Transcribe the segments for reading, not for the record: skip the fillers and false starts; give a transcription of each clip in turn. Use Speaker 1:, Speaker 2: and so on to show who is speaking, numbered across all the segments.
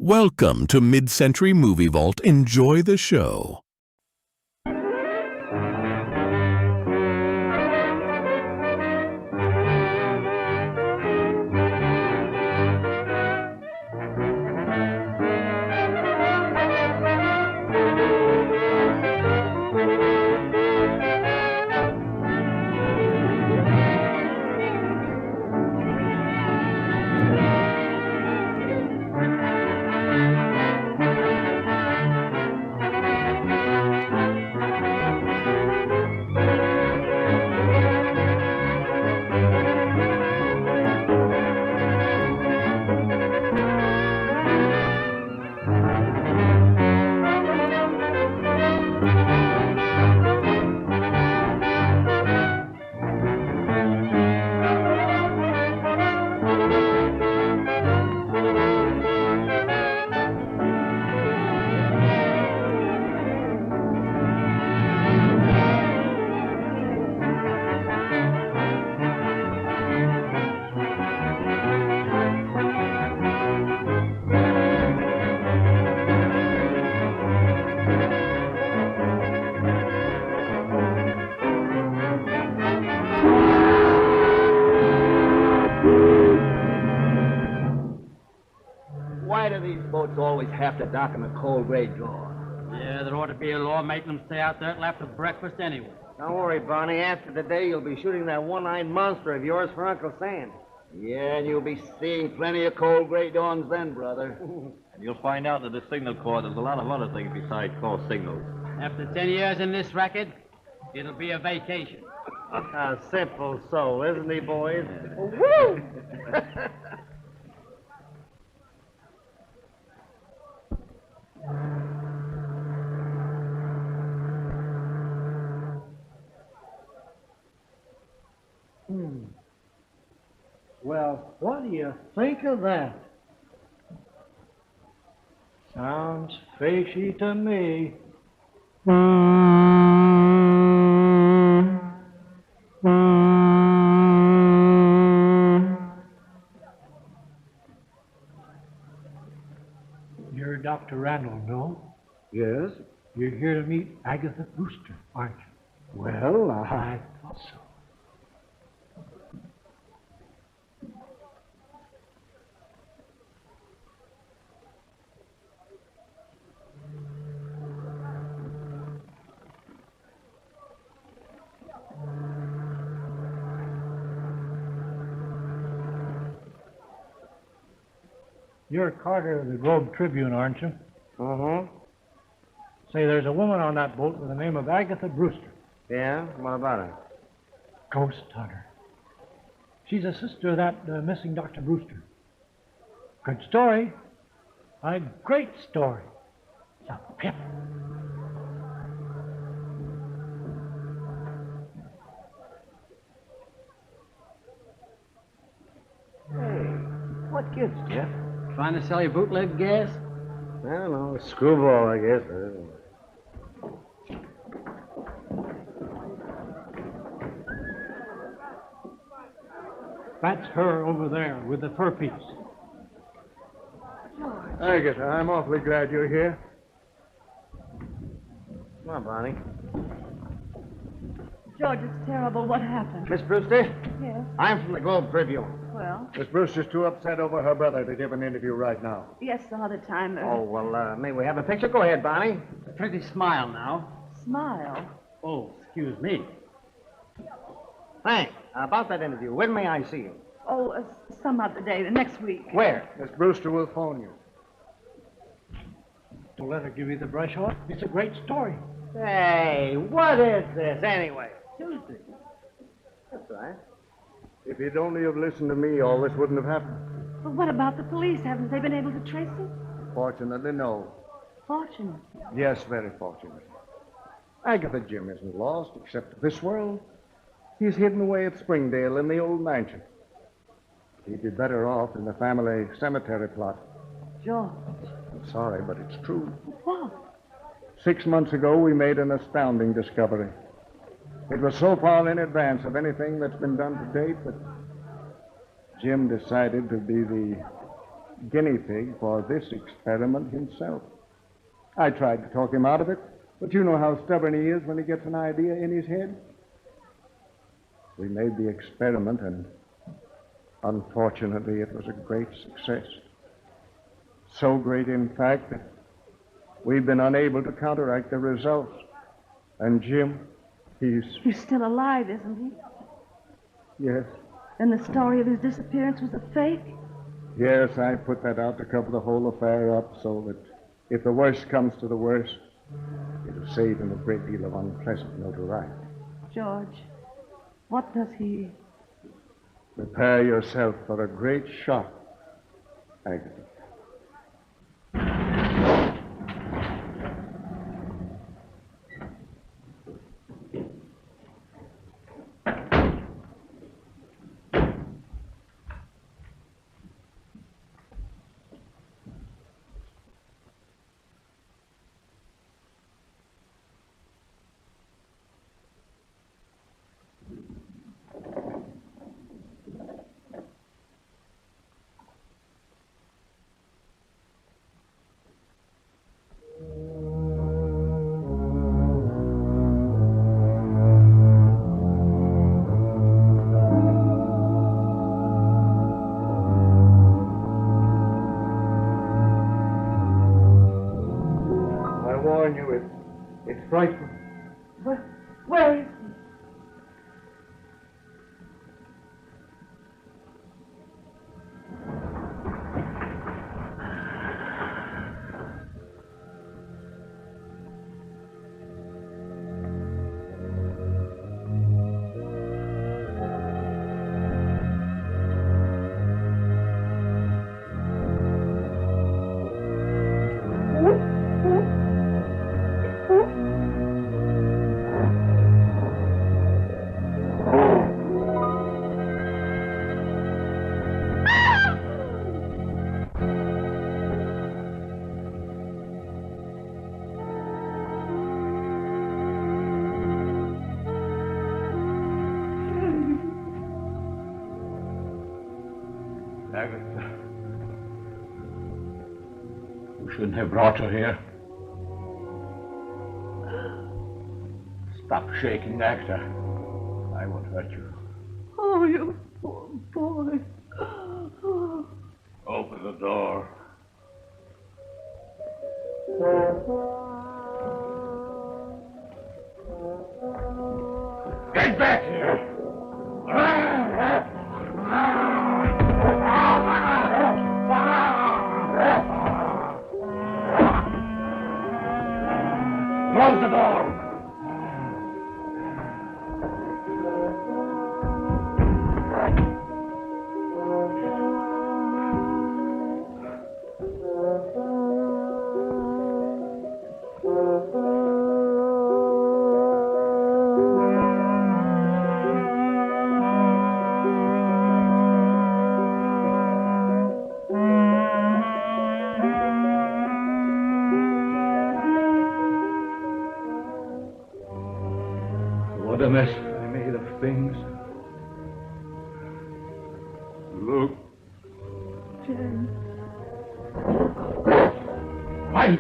Speaker 1: Welcome to Mid-Century Movie Vault. Enjoy the show.
Speaker 2: Why do these boats always have to dock in the cold gray draw?
Speaker 3: Yeah, there ought to be a law making them stay out there till after breakfast anyway.
Speaker 2: Don't worry, Barney. After today, you'll be shooting that one-eyed monster of yours for Uncle Sam. Yeah, and you'll be seeing plenty of cold gray dawns then, brother.
Speaker 4: And you'll find out that the signal corps does a lot of other things besides call signals.
Speaker 3: After 10 years in this racket, it'll be a vacation.
Speaker 2: A simple soul, isn't he, boys? Woo!
Speaker 5: Well, what do you think of that? Sounds fishy to me. You're Dr. Randall, no?
Speaker 2: Yes?
Speaker 5: You're here to meet Agatha Brewster, aren't you?
Speaker 2: Well,
Speaker 5: I thought so. You're Carter of the Globe Tribune, aren't you?
Speaker 2: Uh-huh.
Speaker 5: Say, there's a woman on that boat with the name of Agatha Brewster.
Speaker 2: Yeah? What about her?
Speaker 5: Ghost hunter. She's a sister of that missing Dr. Brewster. Good story. A great story. It's a pip.
Speaker 2: Hey, what gives, Jeff?
Speaker 3: Trying to sell you bootleg gas?
Speaker 2: I don't know. Screwball, I guess.
Speaker 5: That's her over there with the fur piece.
Speaker 6: Agatha, I'm awfully glad you're here.
Speaker 2: Come on, Barney.
Speaker 7: George, it's terrible. What happened?
Speaker 2: Miss Brewster,
Speaker 7: Yes.
Speaker 2: I'm from the Globe Tribune.
Speaker 7: Well,
Speaker 6: Miss Brewster's too upset over her brother to give an interview right now.
Speaker 7: yes, all the time.
Speaker 2: Oh, well, may we have a picture? Go ahead, Barney.
Speaker 3: Pretty smile now.
Speaker 7: Smile.
Speaker 3: Oh, excuse me.
Speaker 2: Thanks. About that interview, when may I see you?
Speaker 7: Oh, some other day, the next week.
Speaker 2: Where?
Speaker 6: Miss Brewster will phone you.
Speaker 5: Don't let her give you the brush off. It's a great story.
Speaker 2: Hey, what is this, anyway?
Speaker 3: Tuesday.
Speaker 2: That's right.
Speaker 6: If you'd only have listened to me, all this wouldn't have happened.
Speaker 7: But what about the police? Haven't they been able to trace it?
Speaker 6: Fortunately, no.
Speaker 7: Fortunate.
Speaker 6: Yes, very fortunate. Agatha Jim isn't lost, except to this world. He's hidden away at Springdale in the old mansion. He'd be better off in the family cemetery plot.
Speaker 7: George.
Speaker 6: I'm sorry, but it's true.
Speaker 7: What?
Speaker 6: 6 months ago, we made an astounding discovery. It was so far in advance of anything that's been done to date that Jim decided to be the guinea pig for this experiment himself. I tried to talk him out of it, but you know how stubborn he is when he gets an idea in his head. We made the experiment, and unfortunately, it was a great success. So great, in fact, that we've been unable to counteract the results. And Jim, he's...
Speaker 7: He's still alive, isn't he?
Speaker 6: Yes.
Speaker 7: And the story of his disappearance was a fake?
Speaker 6: Yes, I put that out to cover the whole affair up so that if the worst comes to the worst, it'll save him a great deal of unpleasant notoriety.
Speaker 7: George, what does he...
Speaker 6: Prepare yourself for a great shock, Agatha. It's frightful.
Speaker 7: Where is he?
Speaker 5: Agatha. You shouldn't have brought her here. Stop shaking, Agatha. I won't hurt you.
Speaker 7: Oh, you poor boy.
Speaker 5: Open the door. Get back here! Close the door! What a mess I made of things. Look.
Speaker 7: James.
Speaker 5: Wife!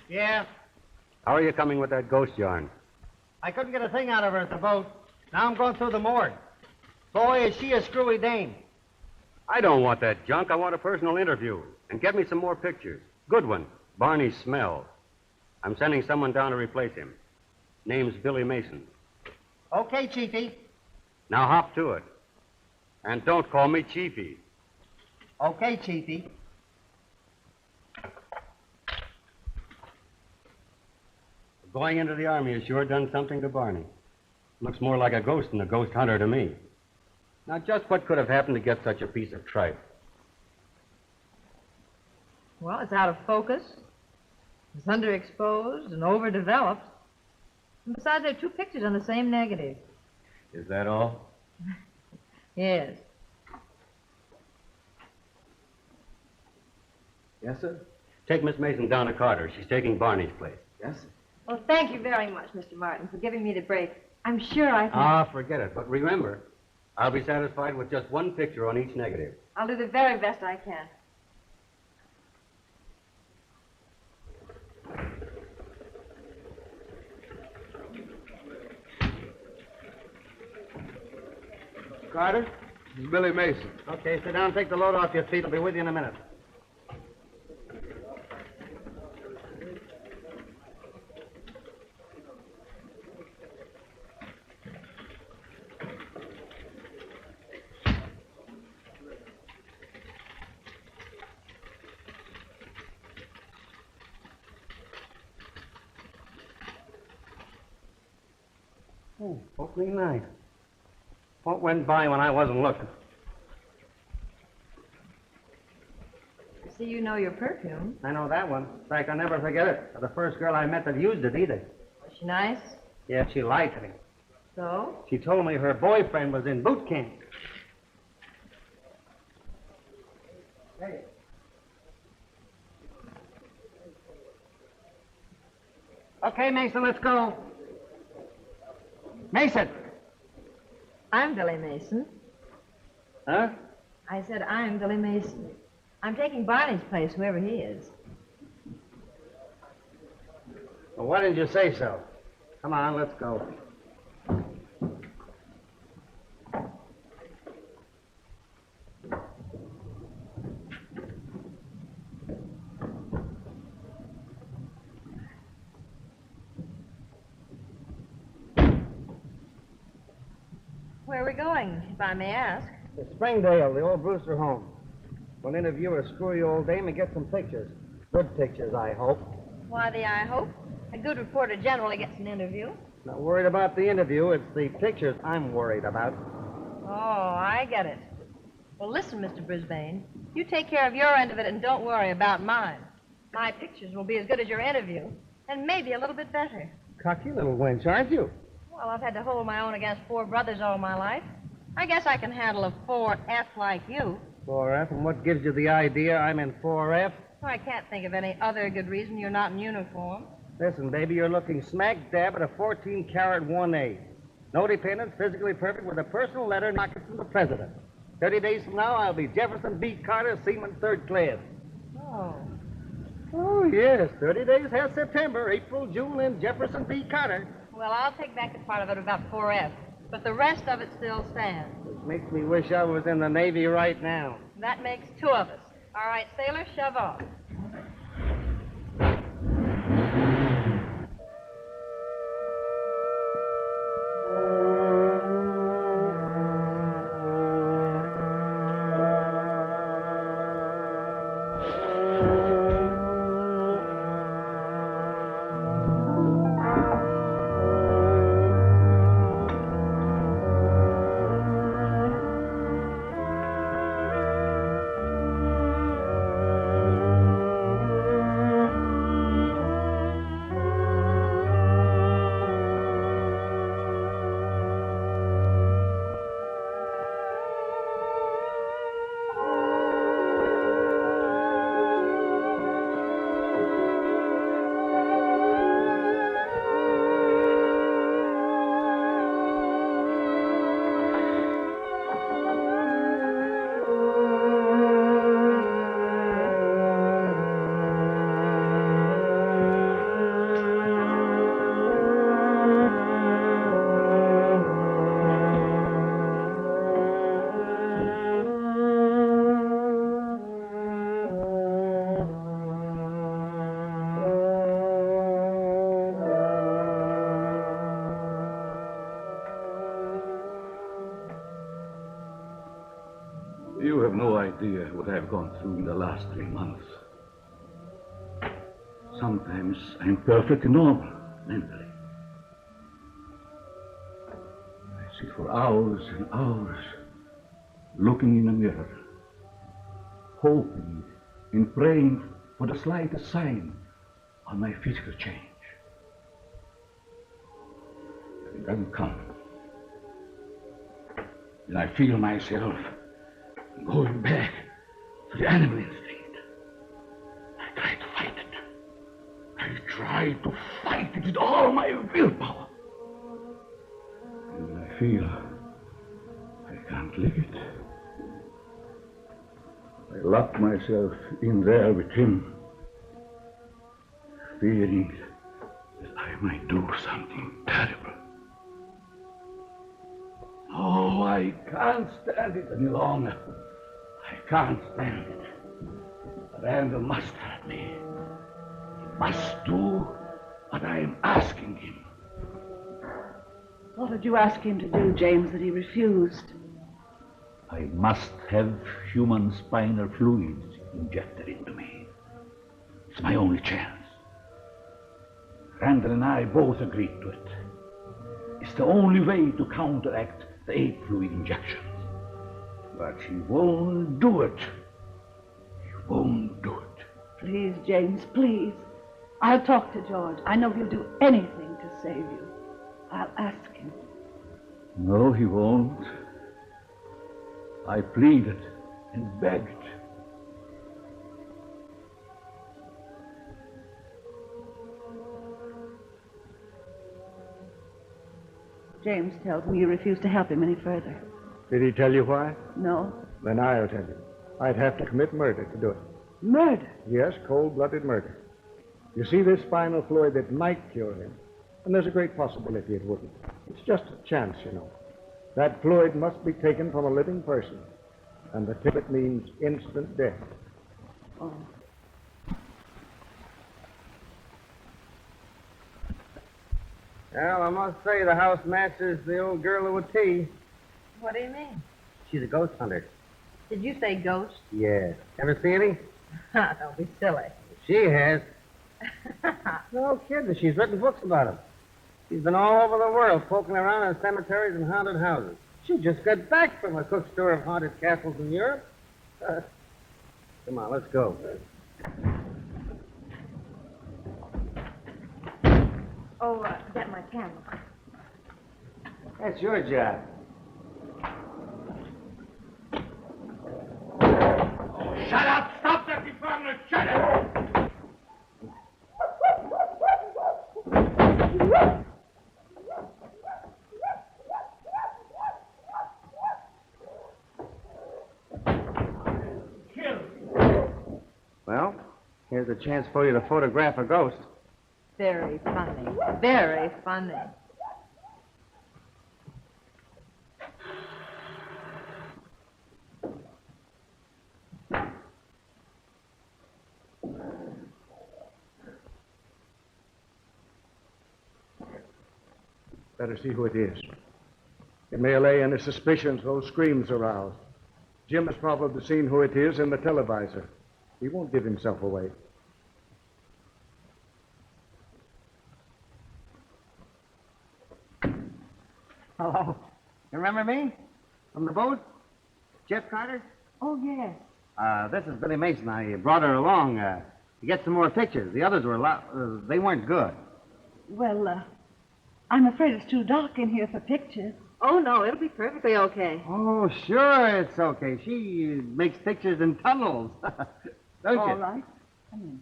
Speaker 2: Yeah?
Speaker 8: How are you coming with that ghost yarn?
Speaker 2: I couldn't get a thing out of her at the boat. Now I'm going through the morgue. Boy, is she a screwy dame.
Speaker 8: I don't want that junk. I want a personal interview. And get me some more pictures. Good one. Barney's smell. I'm sending someone down to replace him. Name's Billy Mason.
Speaker 2: Okay, Chiefy.
Speaker 8: Now hop to it. And don't call me Chiefy.
Speaker 2: Okay, Chiefy.
Speaker 8: Going into the Army has sure done something to Barney. Looks more like a ghost than a ghost hunter to me. Now, just what could have happened to get such a piece of tripe?
Speaker 9: Well, it's out of focus. It's underexposed and overdeveloped. And besides, there are 2 pictures on the same negative.
Speaker 8: Is that all?
Speaker 9: Yes.
Speaker 6: Yes, sir?
Speaker 8: Take Miss Mason down to Carter. She's taking Barney's place.
Speaker 6: Yes, sir.
Speaker 9: Well, thank you very much, Mr. Martin, for giving me the break. I'm sure I can...
Speaker 8: Ah, forget it. But remember, I'll be satisfied with just 1 picture on each negative.
Speaker 9: I'll do the very best I can.
Speaker 2: Carter?
Speaker 6: This is Billy Mason.
Speaker 2: Okay, sit down, take the load off your feet. I'll be with you in a minute.
Speaker 8: Opening night. What went by when I wasn't looking?
Speaker 9: I see you know your perfume.
Speaker 2: I know that one. In fact, I'll never forget it. The first girl I met that used it either.
Speaker 9: Was she nice?
Speaker 2: Yeah, she lied to me.
Speaker 9: So?
Speaker 2: She told me her boyfriend was in boot camp. Hey. Okay, Mason, let's go. Mason!
Speaker 9: I'm Billy Mason.
Speaker 2: Huh?
Speaker 9: I said I'm Billy Mason. I'm taking Barney's place, whoever he is.
Speaker 2: Well, why didn't you say so? Come on, let's go.
Speaker 9: Where are we going, if I may ask?
Speaker 2: To Springdale, the old Brewster home. We'll interview a screwy old dame and get some pictures. Good pictures, I hope.
Speaker 9: Why the I hope? A good reporter generally gets an interview.
Speaker 2: Not worried about the interview. It's the pictures I'm worried about.
Speaker 9: Oh, I get it. Well, listen, Mr. Brisbane. You take care of your end of it and don't worry about mine. My pictures will be as good as your interview, and maybe a little bit better.
Speaker 2: Cocky little wench, aren't you?
Speaker 9: Well, I've had to hold my own against 4 brothers all my life. I guess I can handle a 4F like you.
Speaker 2: 4F, and what gives you the idea I'm in 4F?
Speaker 9: Well, I can't think of any other good reason you're not in uniform.
Speaker 2: Listen, baby, you're looking smack dab at a 14-carat 1A. No dependents, physically perfect, with a personal letter knocking from the president. 30 days from now, I'll be Jefferson B. Carter, Seaman 3rd Class.
Speaker 9: Oh.
Speaker 2: Oh, yes. 30 days has September, April, June, and Jefferson B. Carter.
Speaker 9: Well, I'll take back the part of it about 4F, but the rest of it still stands.
Speaker 2: Which makes me wish I was in the Navy right now.
Speaker 9: That makes 2 of us. All right, sailor, shove off.
Speaker 10: idea what I've gone through in the last 3 months. Sometimes I'm perfectly normal, mentally. I sit for hours and hours, looking in a mirror, hoping and praying for the slightest sign of my physical change. But it doesn't come. And I feel myself going back to the animal instinct. I try to fight it. I try to fight it with all my willpower. And I feel I can't live it. I lock myself in there with him, fearing that I might do something terrible. Oh, I can't stand it any longer. I can't stand it. Randall must help me. He must do what I am asking him.
Speaker 7: What did you ask him to do, James, that he refused?
Speaker 10: I must have human spinal fluids injected into me. It's my only chance. Randall and I both agreed to it. It's the only way to counteract the ape fluid injections. But he won't do it. He won't do it.
Speaker 7: Please, James, please. I'll talk to George. I know he'll do anything to save you. I'll ask him.
Speaker 10: No, he won't. I pleaded and begged.
Speaker 7: James tells me you refuse to help him any further.
Speaker 6: Did he tell you why?
Speaker 7: No.
Speaker 6: Then I'll tell you. I'd have to commit murder to do it.
Speaker 7: Murder?
Speaker 6: Yes, cold-blooded murder. You see, this spinal fluid, it might cure him. And there's a great possibility it wouldn't. It's just a chance, you know. That fluid must be taken from a living person. And the ticket means instant death.
Speaker 7: Oh.
Speaker 2: Well, I must say the house matches the old girl to a T.
Speaker 9: What do you mean?
Speaker 2: She's a ghost hunter.
Speaker 9: Did you say ghost?
Speaker 2: Yeah. Ever see any?
Speaker 9: Don't be silly.
Speaker 2: She has. No kidding. She's written books about them. She's been all over the world poking around in cemeteries and haunted houses. She just got back from a cook's tour of haunted castles in Europe. Come on, let's go.
Speaker 9: Oh, get my camera.
Speaker 2: That's your job.
Speaker 10: Shut up! Stop that department! Shut it!
Speaker 2: Well, here's a chance for you to photograph a ghost.
Speaker 9: Very funny. Very funny.
Speaker 6: Better see who it is. It may allay any suspicions those screams aroused. Jim has probably seen who it is in the televisor. He won't give himself away.
Speaker 2: Hello. You remember me? From the boat? Jeff Carter?
Speaker 7: Oh, yes.
Speaker 2: This is Billy Mason. I brought her along to get some more pictures. The others were they weren't good.
Speaker 7: Well, I'm afraid it's too dark in here for pictures.
Speaker 9: Oh, no, it'll be perfectly okay.
Speaker 2: Oh, sure it's okay. She makes pictures in tunnels. Don't you?
Speaker 7: All right. Come in.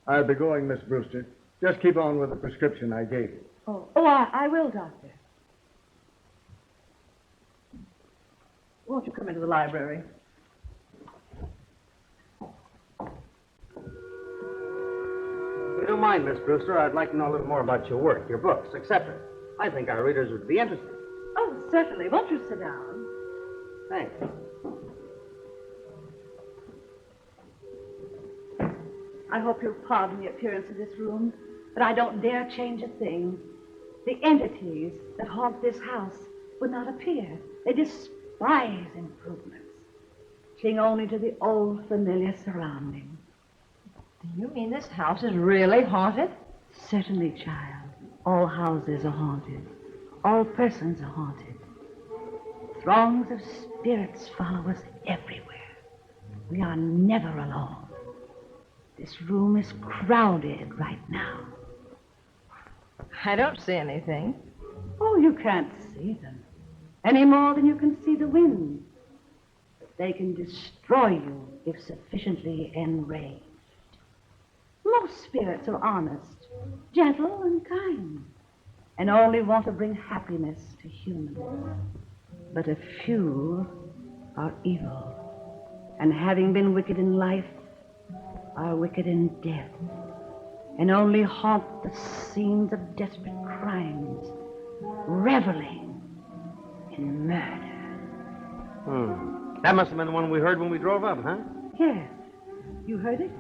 Speaker 6: I'll be going, Miss Brewster. Just keep on with the prescription I gave you.
Speaker 7: I will, Doctor. Won't you come into the library?
Speaker 2: If you don't mind, Miss Brewster, I'd like to know a little more about your work, your books, etc. I think our readers would be interested.
Speaker 7: Oh, certainly. Won't you sit down?
Speaker 2: Thanks.
Speaker 7: I hope you'll pardon the appearance of this room. But I don't dare change a thing. The entities that haunt this house would not appear. They despise improvements. Cling only to the old familiar surroundings.
Speaker 9: Do you mean this house is really haunted?
Speaker 7: Certainly, child. All houses are haunted. All persons are haunted. Throngs of spirits follow us everywhere. We are never alone. This room is crowded right now.
Speaker 9: I don't see anything.
Speaker 7: Oh, you can't see them. Any more than you can see the wind. But they can destroy you if sufficiently enraged. Most spirits are honest, gentle, and kind, and only want to bring happiness to humans. But a few are evil, and having been wicked in life, are wicked in death, and only haunt the scenes of desperate crimes, reveling in murder.
Speaker 2: That must have been the one we heard when we drove up, huh?
Speaker 7: Yes, you heard it?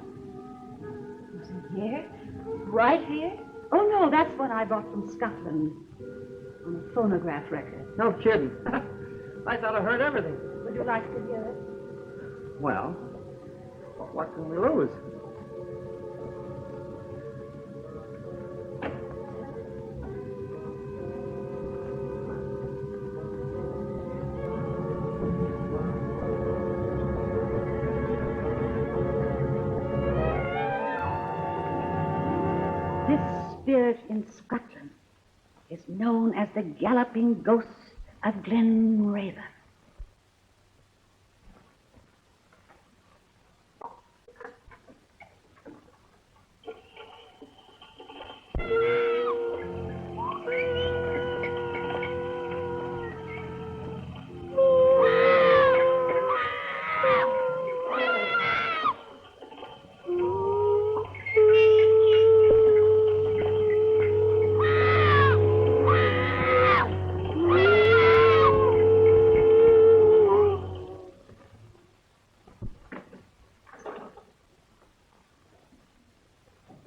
Speaker 7: Was it here? Right here? Oh, no, that's what I brought from Scotland on a phonograph record.
Speaker 2: No kidding. I thought I heard everything.
Speaker 7: Would you like to hear it?
Speaker 2: Well, what can we lose?
Speaker 7: This spirit in Scotland is known as the Galloping Ghost of Glen Raven.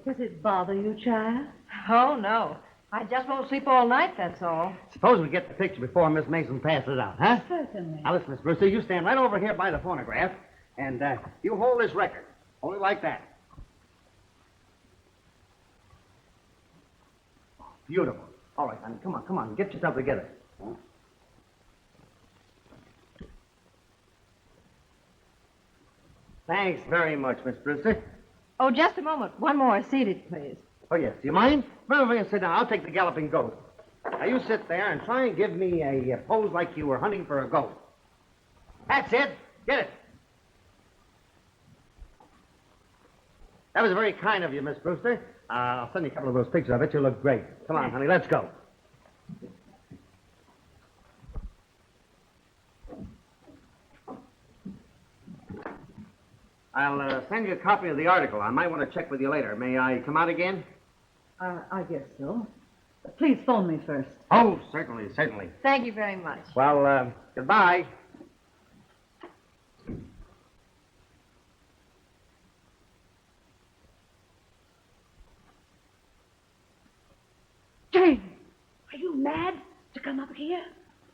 Speaker 7: Does it bother you, child?
Speaker 9: Oh, no. I just won't sleep all night, that's all.
Speaker 2: Suppose we get the picture before Miss Mason passes out, huh?
Speaker 7: Certainly.
Speaker 2: Now, listen, Miss Brewster, you stand right over here by the phonograph, and you hold this record. Only like that. Beautiful. All right, honey, come on. Get yourself together. Thanks very much, Miss Brewster.
Speaker 9: Oh, just a moment. One more. Seated, please.
Speaker 2: Oh, yes. Do you mind? Run over here and sit down. I'll take the Galloping Ghost. Now, you sit there and try and give me a pose like you were hunting for a ghost. That's it. Get it. That was very kind of you, Miss Brewster. I'll send you a couple of those pictures. I bet you look great. Come on, honey. Let's go. I'll send you a copy of the article. I might want to check with you later. May I come out again?
Speaker 7: I guess so. But please phone me first.
Speaker 2: Oh, certainly.
Speaker 9: Thank you very much.
Speaker 2: Well, goodbye.
Speaker 7: James, are you mad to come up here?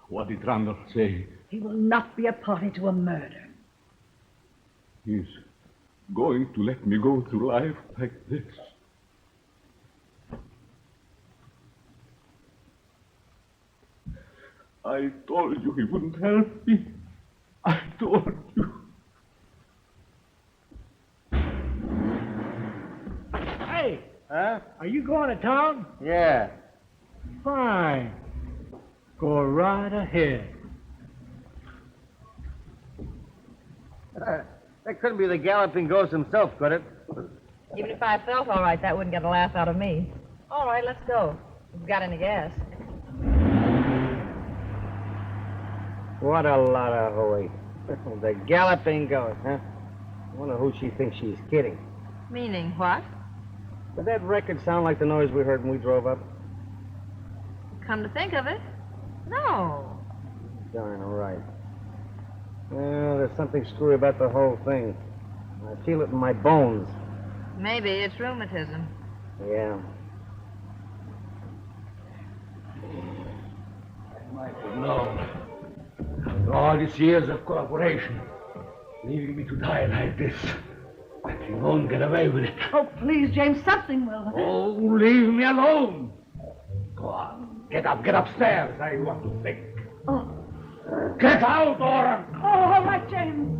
Speaker 10: What did Randall say?
Speaker 7: He will not be a party to a murder.
Speaker 10: He's going to let me go through life like this. I told you he wouldn't help me. I told you.
Speaker 5: Hey,
Speaker 2: Huh?
Speaker 5: are you going to town?
Speaker 2: Yeah.
Speaker 5: Fine. Go right ahead.
Speaker 2: That couldn't be the Galloping Ghost himself, could it?
Speaker 9: Even if I felt all right, that wouldn't get a laugh out of me. All right, let's go. If you've got any gas.
Speaker 2: What a lot of hooey. The Galloping Ghost, huh? I wonder who she thinks she's kidding.
Speaker 9: Meaning what?
Speaker 2: Did that record sound like the noise we heard when we drove up?
Speaker 9: Come to think of it, no.
Speaker 2: Darn right. Well, there's something screwy about the whole thing. I feel it in my bones.
Speaker 9: Maybe it's rheumatism.
Speaker 2: Yeah.
Speaker 10: I could know. After all these years of cooperation, leaving me to die like this, but you won't get away with it.
Speaker 7: Oh, please, James, something will.
Speaker 10: Oh, leave me alone. Go on. Get upstairs. I want to think.
Speaker 7: Oh.
Speaker 10: Get out, Oren.
Speaker 7: Oh, all right, James.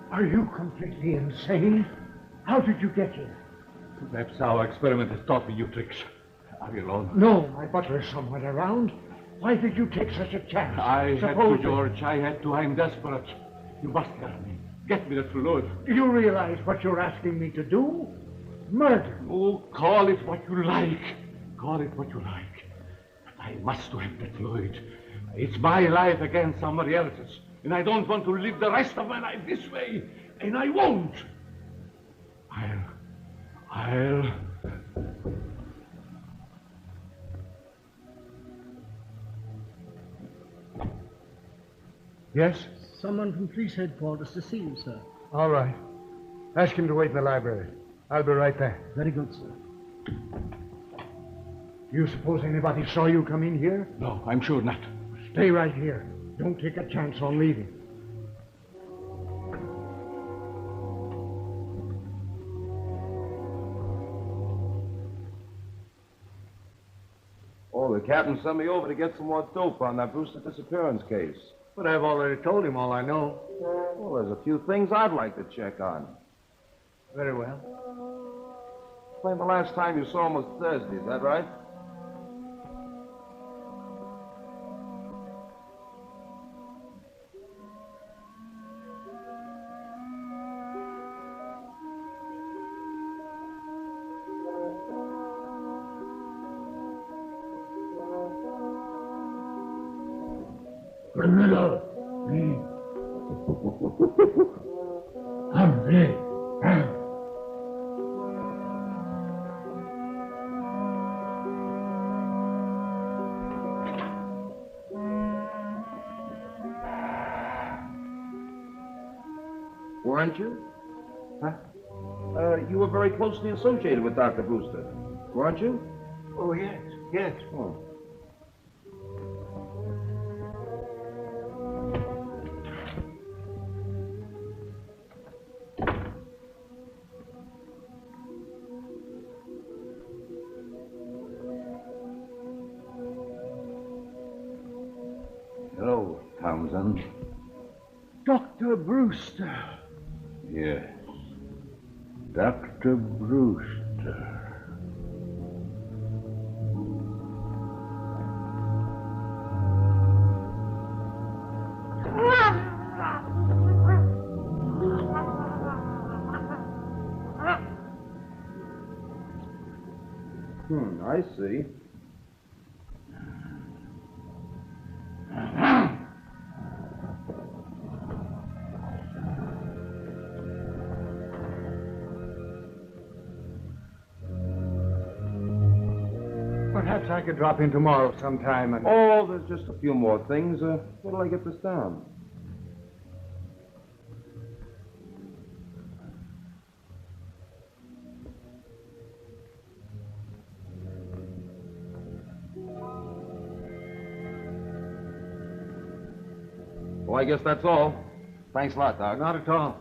Speaker 5: Are you completely insane? How did you get here?
Speaker 10: Perhaps our experiment has taught me new tricks. Are you alone?
Speaker 5: No, my butler's somewhere around. Why did you take such a chance?
Speaker 10: I had to, George. I had to. I'm desperate. You must help me. Get me the fluid.
Speaker 5: Do you realize what you're asking me to do? Murder.
Speaker 10: Oh, call it what you like. Call it what you like. But I must have the fluid. It's my life against somebody else's. And I don't want to live the rest of my life this way. And I won't. I'll...
Speaker 6: Yes?
Speaker 11: Someone from police headquarters to see you, sir.
Speaker 6: All right. Ask him to wait in the library. I'll be right there.
Speaker 11: Very good, sir.
Speaker 5: You suppose anybody saw you come in here?
Speaker 10: No, I'm sure not.
Speaker 5: Stay right here. Don't take a chance on leaving.
Speaker 12: Oh, the captain sent me over to get some more dope on that Brewster disappearance case.
Speaker 6: But I've already told him all I know.
Speaker 12: Well, there's a few things I'd like to check on.
Speaker 6: Very well.
Speaker 12: Claim the last time you saw him was Thursday, is that right?
Speaker 10: Criminal. Hungry.
Speaker 12: Weren't you? Huh? You were very closely associated with Dr. Brewster, weren't you?
Speaker 6: Oh, yes, yes.
Speaker 12: Oh.
Speaker 10: Hello, Townsend.
Speaker 5: Dr. Brewster.
Speaker 10: Yes. Dr. Brewster.
Speaker 12: I see.
Speaker 6: Perhaps I could drop in tomorrow sometime and...
Speaker 12: Oh, there's just a few more things. What'll I get this down? Well, I guess that's all. Thanks a lot, Doc.
Speaker 6: Not at all.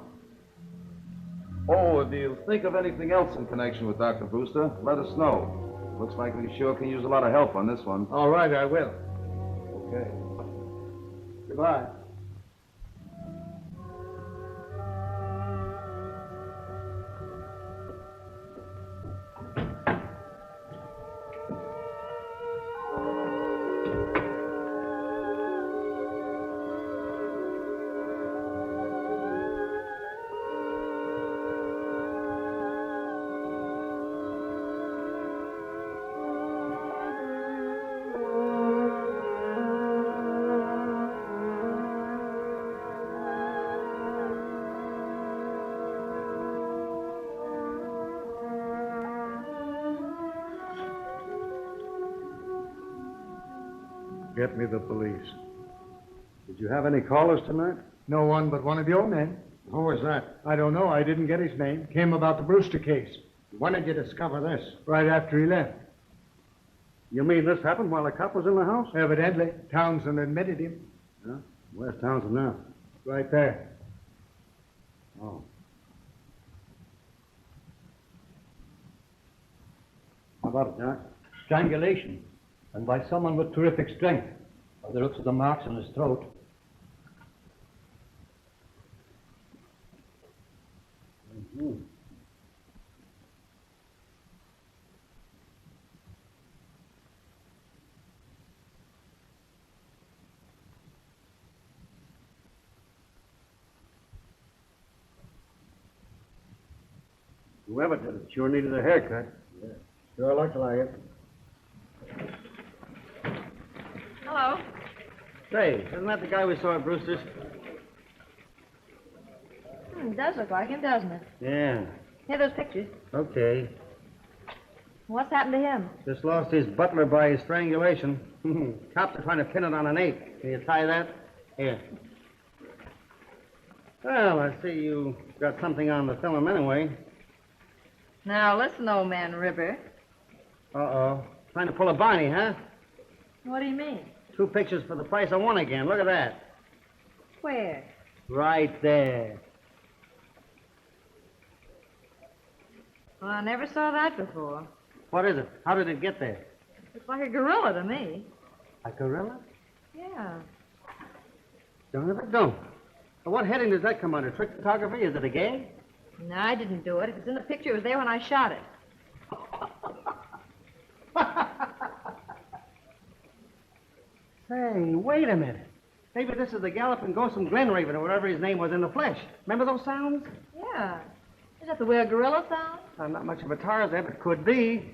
Speaker 12: Oh, if you think of anything else in connection with Dr. Brewster, let us know. Looks like we sure can use a lot of help on this one.
Speaker 6: All right, I will.
Speaker 12: Okay.
Speaker 6: Goodbye. Get me the police.
Speaker 8: Did you have any callers tonight?
Speaker 6: No one but one of your men.
Speaker 8: Who was that?
Speaker 6: I don't know. I didn't get his name. Came about the Brewster case.
Speaker 8: When did you discover this?
Speaker 6: Right after he left.
Speaker 8: You mean this happened while the cop was in the house?
Speaker 6: Evidently. Townsend admitted him.
Speaker 8: Yeah? Where's Townsend now?
Speaker 6: Right there.
Speaker 8: Oh. How about it, Doc?
Speaker 5: Strangulation. And by someone with terrific strength. By the looks of the marks on his throat.
Speaker 8: Mm-hmm. Whoever did it sure needed a haircut. Yeah. Sure looked like it.
Speaker 9: Hello.
Speaker 2: Say, isn't that the guy we saw at Brewster's?
Speaker 9: It does look like him, doesn't it?
Speaker 2: Yeah.
Speaker 9: Here, those pictures.
Speaker 2: Okay.
Speaker 9: What's happened to him?
Speaker 2: Just lost his butler by strangulation. Cops are trying to pin it on an ape. Can you tie that? Here. Well, I see you got something on the film anyway.
Speaker 9: Now, listen, old man River.
Speaker 2: Uh-oh. Trying to pull a Barney, huh?
Speaker 9: What do you mean?
Speaker 2: 2 pictures for the price of 1 again. Look at that.
Speaker 9: Where?
Speaker 2: Right there.
Speaker 9: Well, I never saw that before.
Speaker 2: What is it? How did it get there?
Speaker 9: Looks like a gorilla to me.
Speaker 2: A gorilla?
Speaker 9: Yeah.
Speaker 2: Don't ever don't. Well, what heading does that come under? Trick photography? Is it a gag?
Speaker 9: No, I didn't do it. If it's in the picture, it was there when I shot it.
Speaker 2: Say, wait a minute. Maybe this is the galloping ghost from Glenraven or whatever his name was in the flesh. Remember those sounds?
Speaker 9: Yeah. Is that the way a gorilla sounds?
Speaker 2: I'm not much of a Tarzan, but could be.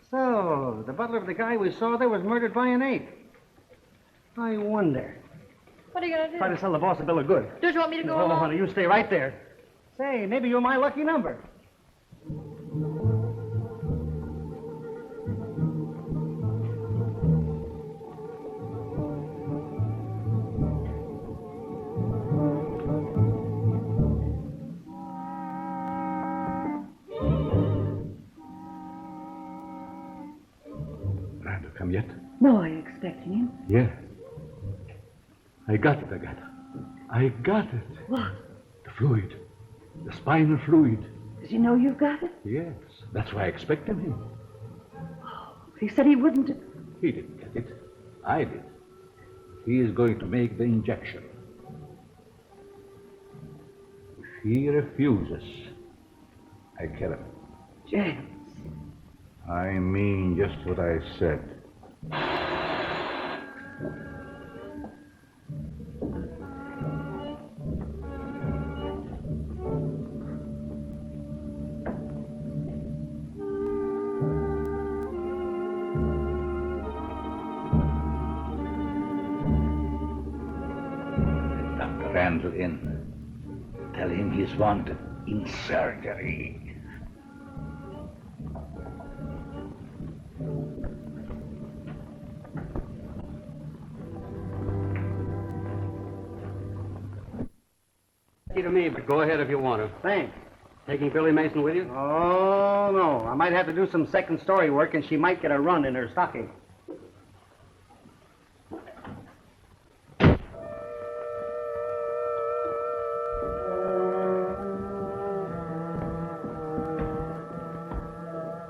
Speaker 2: So, the butler of the guy we saw there was murdered by an ape. I wonder.
Speaker 9: What are you going to do?
Speaker 2: Try to sell the boss a bill of goods.
Speaker 9: Don't you want me to go
Speaker 2: Oh,
Speaker 9: along?
Speaker 2: honey, you stay right there. Say, maybe you're my lucky number.
Speaker 10: Randall come yet?
Speaker 7: No, are you expecting him?
Speaker 10: Yes. I got it, Agatha. I got it.
Speaker 7: What?
Speaker 10: The fluid. The spinal fluid.
Speaker 7: Does he know you've got it?
Speaker 10: Yes. That's why I expected him.
Speaker 7: He said he wouldn't.
Speaker 10: He didn't get it. I did. He is going to make the injection. If he refuses, I kill him.
Speaker 7: James.
Speaker 6: I mean just what I said.
Speaker 10: Dr. Randall in. Tell him he's wanted in surgery.
Speaker 8: Risky to me, but go ahead if you want to.
Speaker 2: Thanks.
Speaker 8: Taking Billy Mason with you?
Speaker 2: Oh, no. I might have to do some second story work, and she might get a run in her stocking.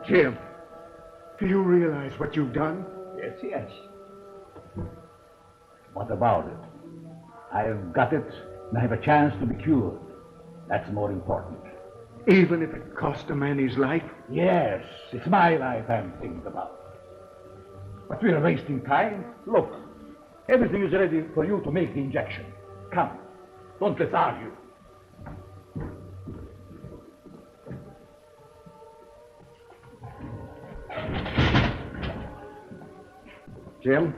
Speaker 6: Jim, do you realize what you've done?
Speaker 10: Yes, yes. What about it? I've got it, and I have a chance to be cured. That's more important.
Speaker 6: Even if it cost a man his life?
Speaker 10: Yes, it's my life I'm thinking about. But we're wasting time. Look, everything is ready for you to make the injection. Come, don't let's argue.
Speaker 6: Jim,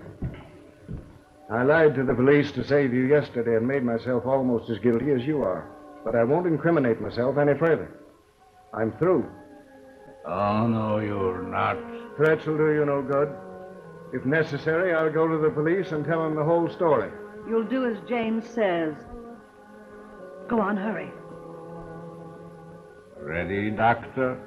Speaker 6: I lied to the police to save you yesterday and made myself almost as guilty as you are. But I won't incriminate myself any further. I'm through.
Speaker 10: Oh, no, you're not.
Speaker 6: Threats will do you no good. If necessary, I'll go to the police and tell them the whole story.
Speaker 7: You'll do as James says. Go on, hurry.
Speaker 10: Ready, Doctor?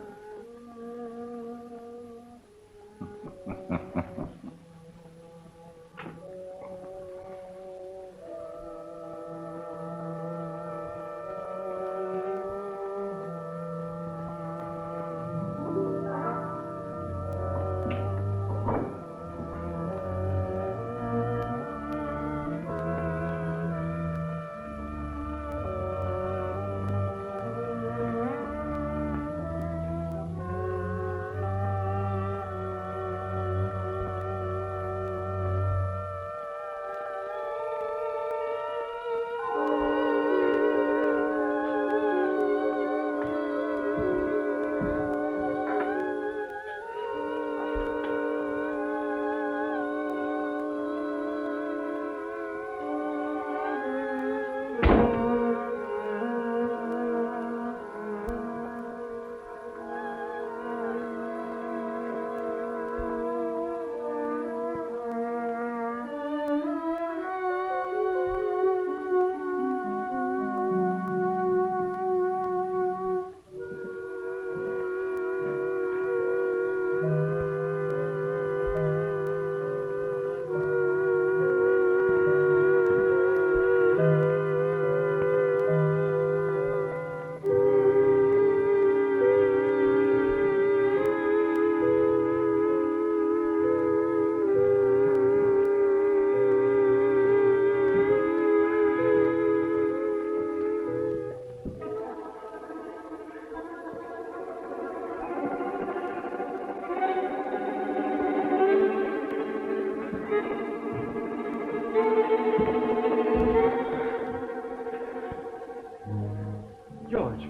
Speaker 5: George,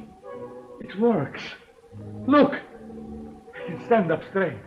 Speaker 5: it works. Look, I can stand up straight.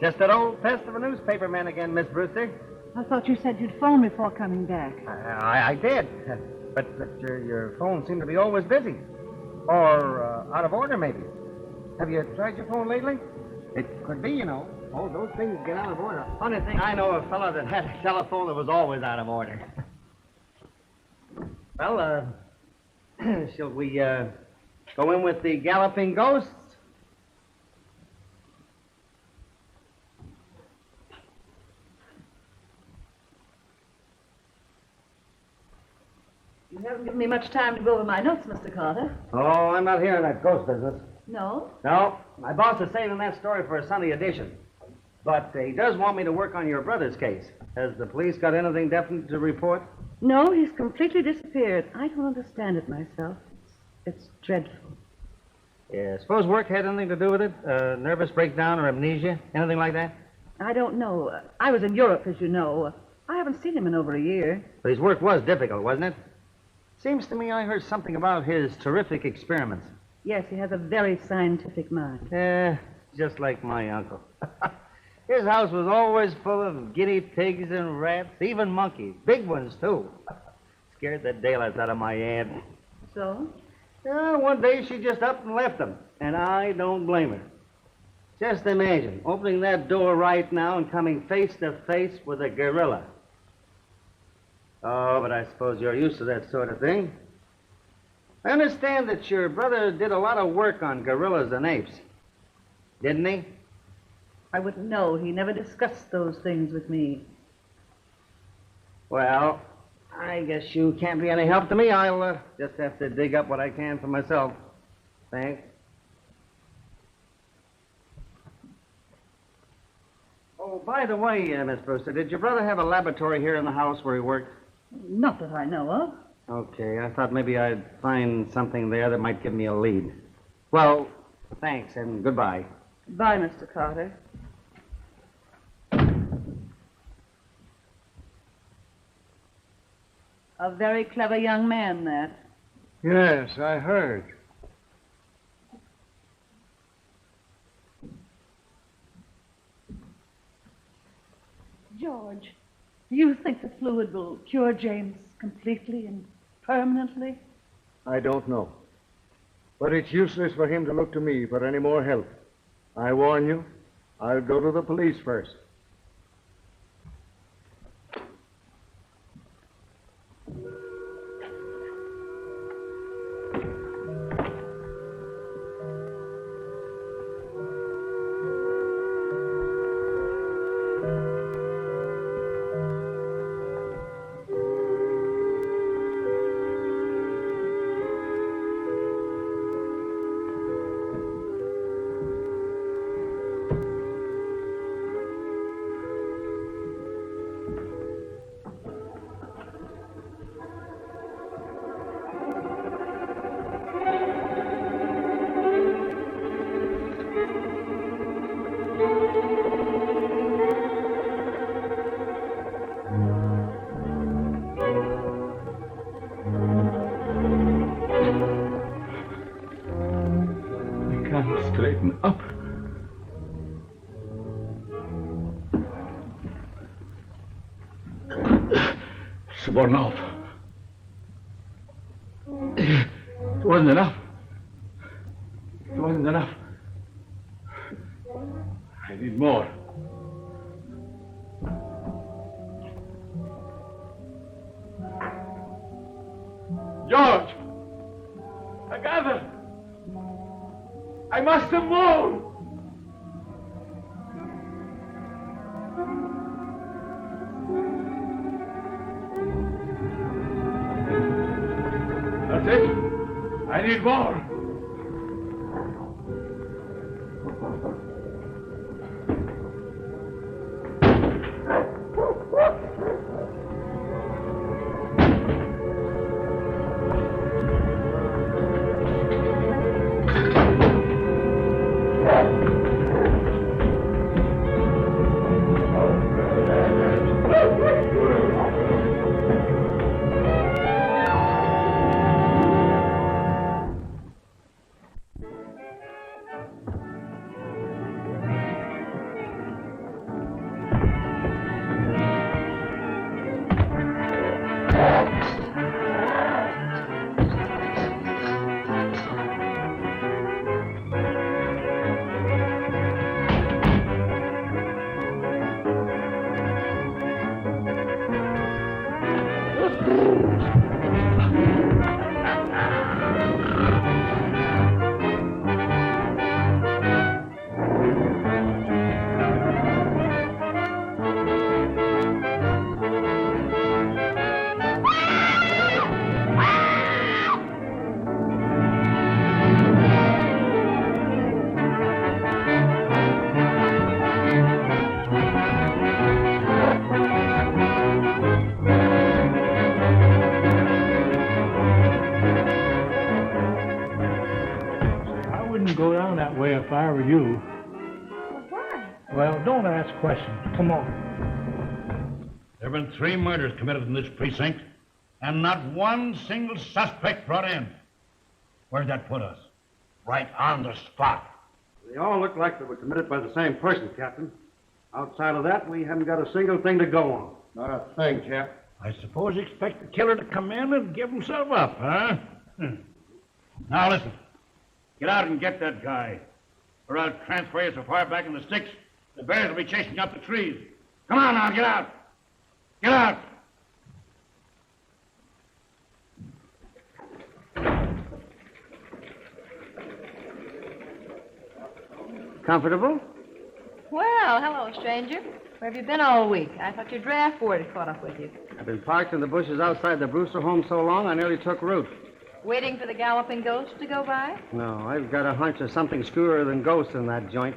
Speaker 2: Just that old pest of a newspaper man again, Miss Brewster.
Speaker 7: I thought you said you'd phone before coming back.
Speaker 2: I did. But your phone seemed to be always busy. Or out of order, maybe. Have you tried your phone lately? It could be, you know. Oh, those things get out of order. Funny thing, I know a fellow that had a telephone that was always out of order. Well, shall we go in with the galloping ghosts?
Speaker 7: You haven't given me much time to go over my notes, Mr. Carter.
Speaker 2: Oh, I'm not hearing that ghost business.
Speaker 7: No?
Speaker 2: No, my boss is saving that story for a Sunday edition. But he does want me to work on your brother's case. Has the police got anything definite to report?
Speaker 7: No, he's completely disappeared. I don't understand it myself. It's dreadful.
Speaker 2: Yeah, suppose work had anything to do with it? Nervous breakdown or amnesia? Anything like that?
Speaker 7: I don't know. I was in Europe, as you know. I haven't seen him in over a year.
Speaker 2: But his work was difficult, wasn't it? Seems to me I heard something about his terrific experiments.
Speaker 7: Yes, he has a very scientific mind.
Speaker 2: Yeah, just like my uncle. His house was always full of guinea pigs and rats, even monkeys. Big ones, too. Scared the daylights out of my aunt.
Speaker 7: So?
Speaker 2: Yeah, one day she just up and left them, and I don't blame her. Just imagine opening that door right now and coming face to face with a gorilla. Oh, but I suppose you're used to that sort of thing. I understand that your brother did a lot of work on gorillas and apes. Didn't he?
Speaker 7: I wouldn't know. He never discussed those things with me.
Speaker 2: Well, I guess you can't be any help to me. I'll just have to dig up what I can for myself. Thanks. Oh, by the way, Miss Brewster, did your brother have a laboratory here in the house where he worked?
Speaker 7: Not that I know of.
Speaker 2: Okay, I thought maybe I'd find something there that might give me a lead. Well, thanks and goodbye.
Speaker 7: Goodbye, Mr. Carter. A very clever young man, that.
Speaker 6: Yes, I heard.
Speaker 7: George, do you think the fluid will cure James completely and permanently?
Speaker 6: I don't know. But it's useless for him to look to me for any more help. I warn you, I'll go to the police first.
Speaker 10: Straighten up. It's worn off. It wasn't enough. It wasn't enough. I need more. George! I got it! I must have more! That's it. I need more.
Speaker 5: wouldn't go down that way if I were you.
Speaker 9: Well, why?
Speaker 5: Well, don't ask questions. Come on.
Speaker 10: There have been 3 murders committed in this precinct, and not one single suspect brought in. Where'd that put us? Right on the spot.
Speaker 8: They all look like they were committed by the same person, Captain. Outside of that, we haven't got a single thing to go on.
Speaker 6: Not a thing, Chap.
Speaker 10: I suppose you expect the killer to come in and give himself up, huh? Now listen. Get out and get that guy. Or I'll transfer you so far back in the sticks, the bears will be chasing up the trees. Come on now, get out. Get out.
Speaker 2: Comfortable?
Speaker 9: Well, hello, stranger. Where have you been all week? I thought your draft board had caught up with you.
Speaker 2: I've been parked in the bushes outside the Brewster home so long I nearly took root.
Speaker 9: Waiting for the galloping ghost to go by?
Speaker 2: No, I've got a hunch there's something screwier than ghosts in that joint.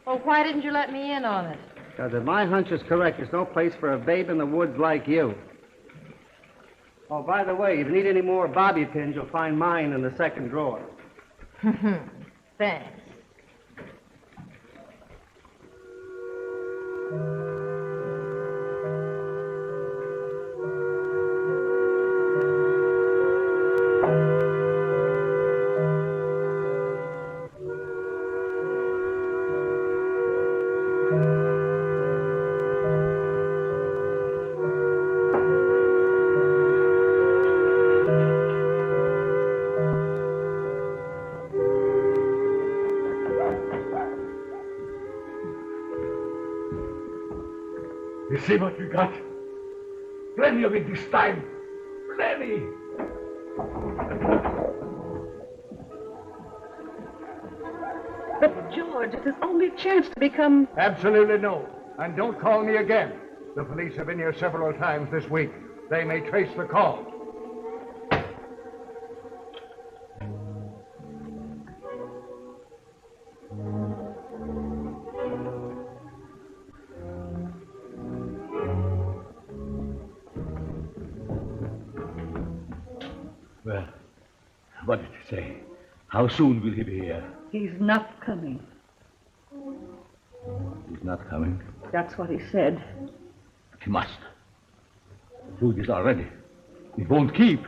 Speaker 9: Well, why didn't you let me in on it?
Speaker 2: Because if my hunch is correct, there's no place for a babe in the woods like you. Oh, by the way, if you need any more bobby pins, you'll find mine in the second drawer.
Speaker 9: Thanks.
Speaker 10: You see what we got? Plenty of it this time. Plenty.
Speaker 7: But, George, it's his only chance to become...
Speaker 6: Absolutely no. And don't call me again. The police have been here several times this week. They may trace the call.
Speaker 10: Well, what did he say? How soon will he be here?
Speaker 7: He's not coming.
Speaker 10: He's not coming.
Speaker 7: That's what he said.
Speaker 10: But he must. The food is already. It won't keep.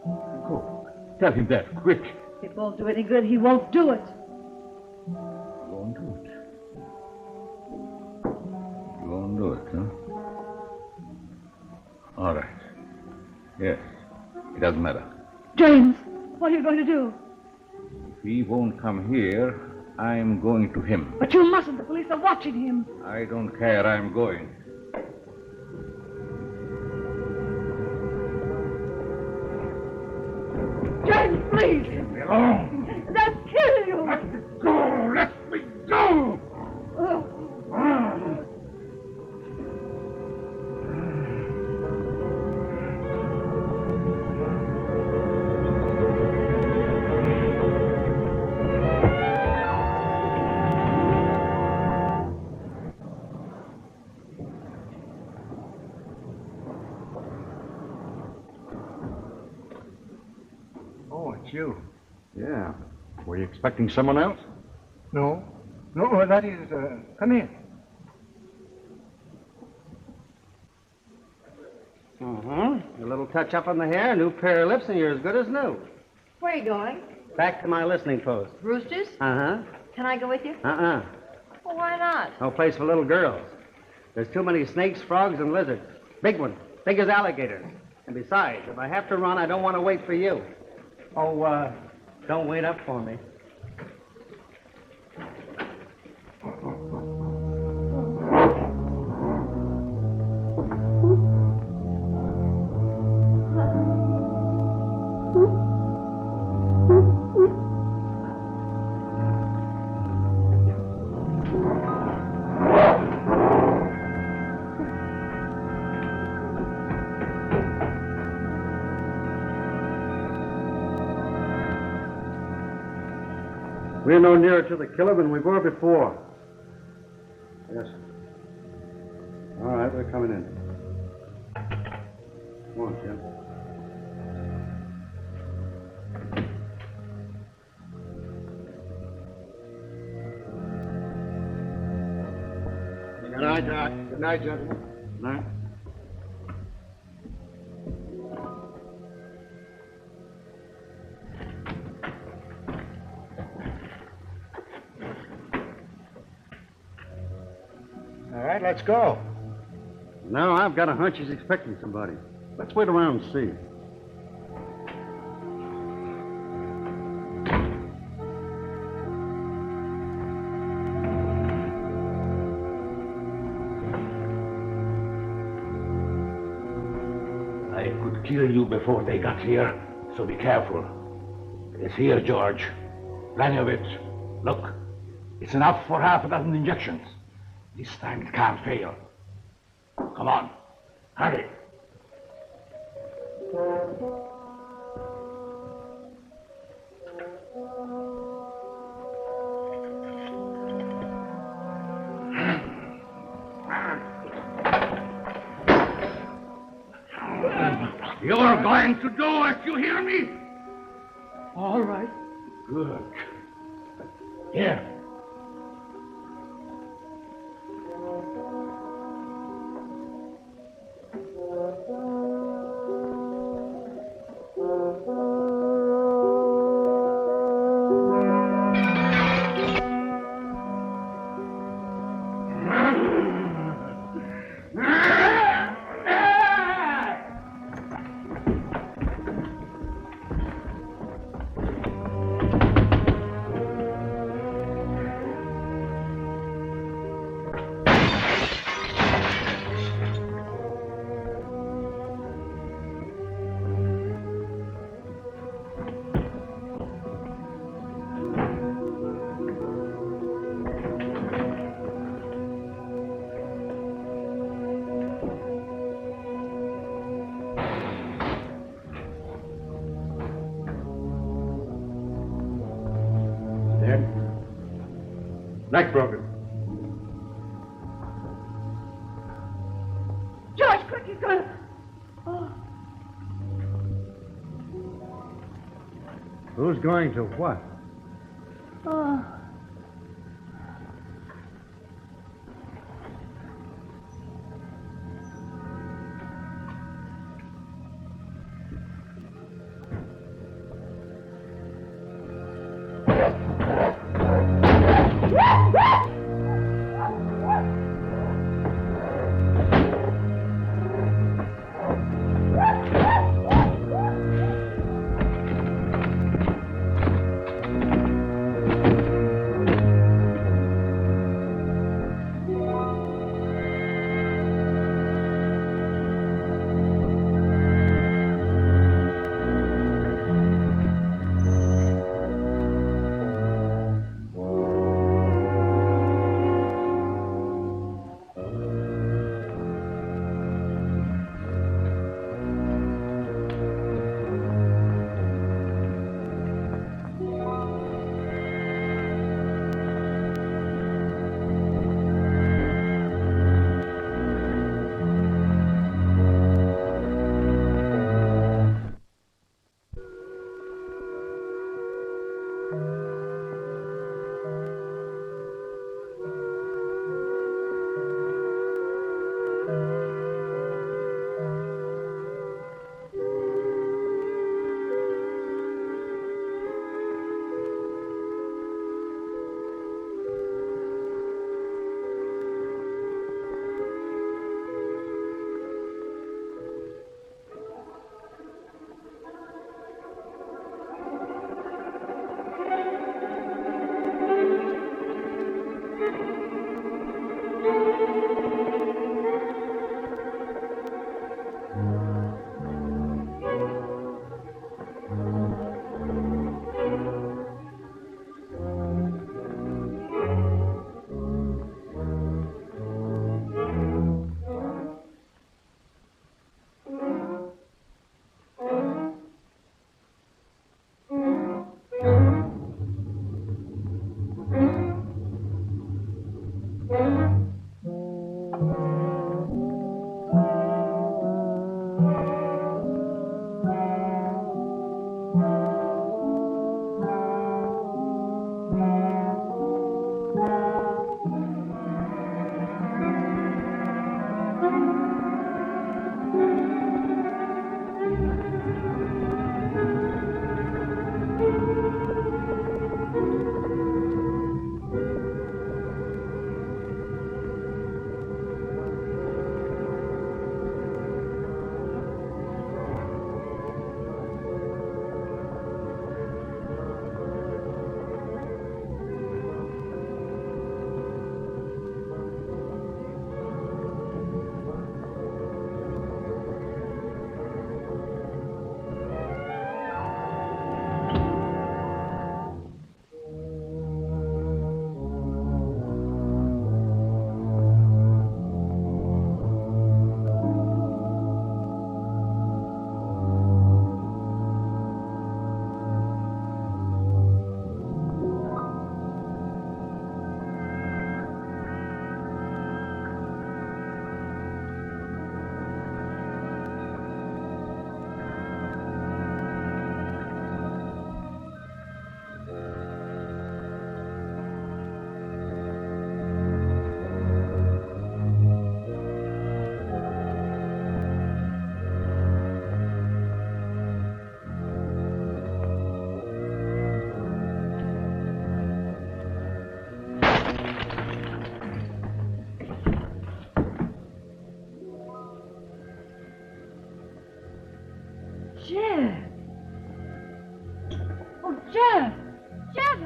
Speaker 10: Go. Tell him that, quick.
Speaker 7: It won't do any good. He won't do it.
Speaker 10: He won't do it. He won't do it, huh? All right. Yes. It doesn't matter.
Speaker 7: James, what are you going to do?
Speaker 10: If he won't come here, I'm going to him.
Speaker 7: But you mustn't. The police are watching him.
Speaker 10: I don't care. I'm going.
Speaker 7: James, please.
Speaker 10: Leave me alone.
Speaker 7: They'll kill you.
Speaker 10: Let me go. Let me go.
Speaker 6: You?
Speaker 8: Yeah. Were you expecting someone else?
Speaker 6: No. No, that is, come in.
Speaker 2: A little touch up on the hair, a new pair of lips, and you're as good as new.
Speaker 9: Where are you going?
Speaker 2: Back to my listening post.
Speaker 9: Roosters?
Speaker 2: Uh-huh.
Speaker 9: Can I go with you?
Speaker 2: Uh-uh.
Speaker 9: Well, why not?
Speaker 2: No place for little girls. There's too many snakes, frogs, and lizards. Big ones. Big as alligators. And besides, if I have to run, I don't want to wait for you. Oh, don't wait up for me.
Speaker 8: We're no nearer to the killer than we were before. Yes. All right, we're coming in. Come on, Jim.
Speaker 6: night, Doc. Good night, gentlemen.
Speaker 8: Good night.
Speaker 2: All right, let's go.
Speaker 8: Now I've got a hunch he's expecting somebody. Let's wait around and see.
Speaker 10: I could kill you before they got here, so be careful. It's here, George. Plenty of it. Look, it's enough for half a dozen injections. This time it can't fail. Come on, hurry. You're going to do it, you hear me?
Speaker 5: All right.
Speaker 10: Good. Here.
Speaker 8: Neck broken.
Speaker 7: George, quick, he's going to... Oh.
Speaker 8: Who's going to what?
Speaker 7: Oh.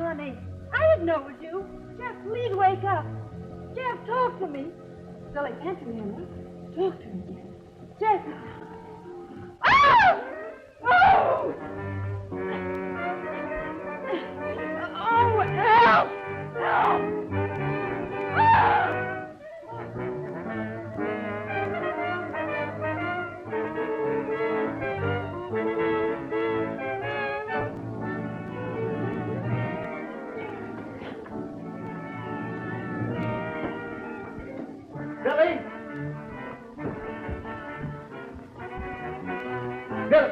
Speaker 13: honey. I didn't know it was you. Jeff, please wake up. Jeff, talk to me. Billy, answer me, Henry. Talk to me. Jeff. Oh! Oh! Oh, help! Help! Ah!
Speaker 2: Billy! Billy!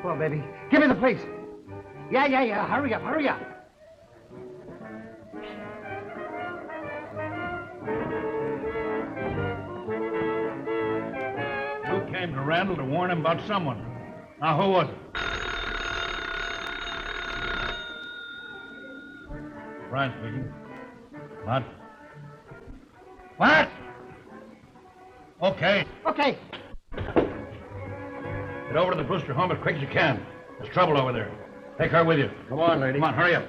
Speaker 2: Come on, baby. Give me the place. Yeah. Hurry up.
Speaker 10: You came to Randall to warn him about someone. Now, who was it? Brian speaking. What? What? Okay.
Speaker 2: Okay.
Speaker 10: Get over to the Brewster home as quick as you can. There's trouble over there. Take her with you.
Speaker 8: Come on, lady.
Speaker 10: Come on, hurry up.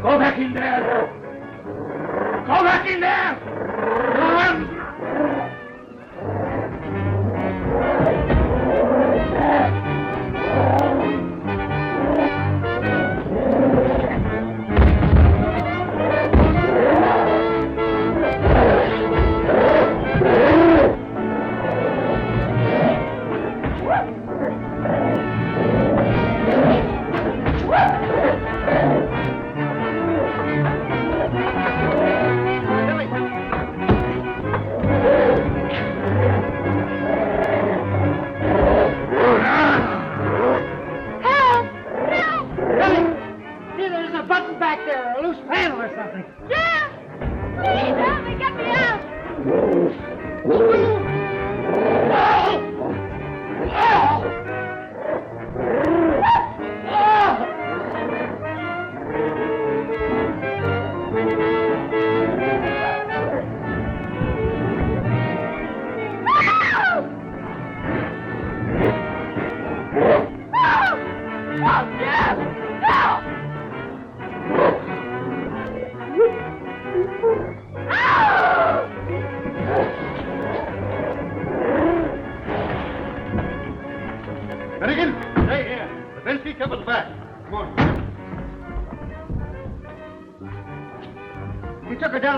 Speaker 10: Go back in there! Go back in there! Run!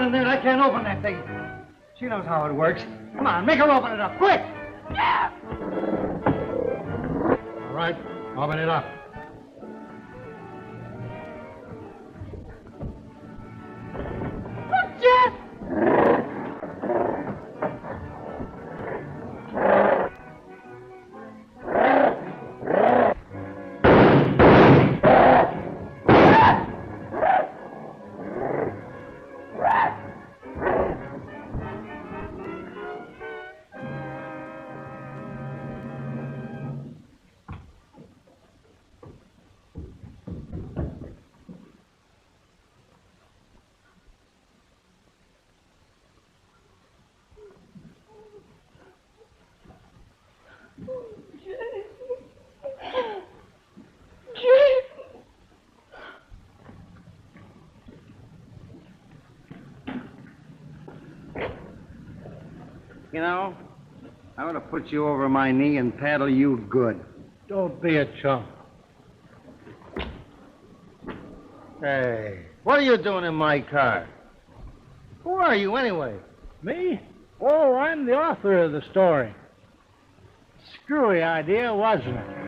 Speaker 2: in there and I can't open that thing. She knows how it works. Come on, make her open it up, quick!
Speaker 5: All right, open it up.
Speaker 13: Look, Jeff!
Speaker 2: You know, I ought to put you over my knee and paddle you good.
Speaker 5: Don't be a chump.
Speaker 2: Hey, what are you doing in my car? Who are you, anyway?
Speaker 5: Me? Oh, I'm the author of the story. Screwy idea, wasn't it?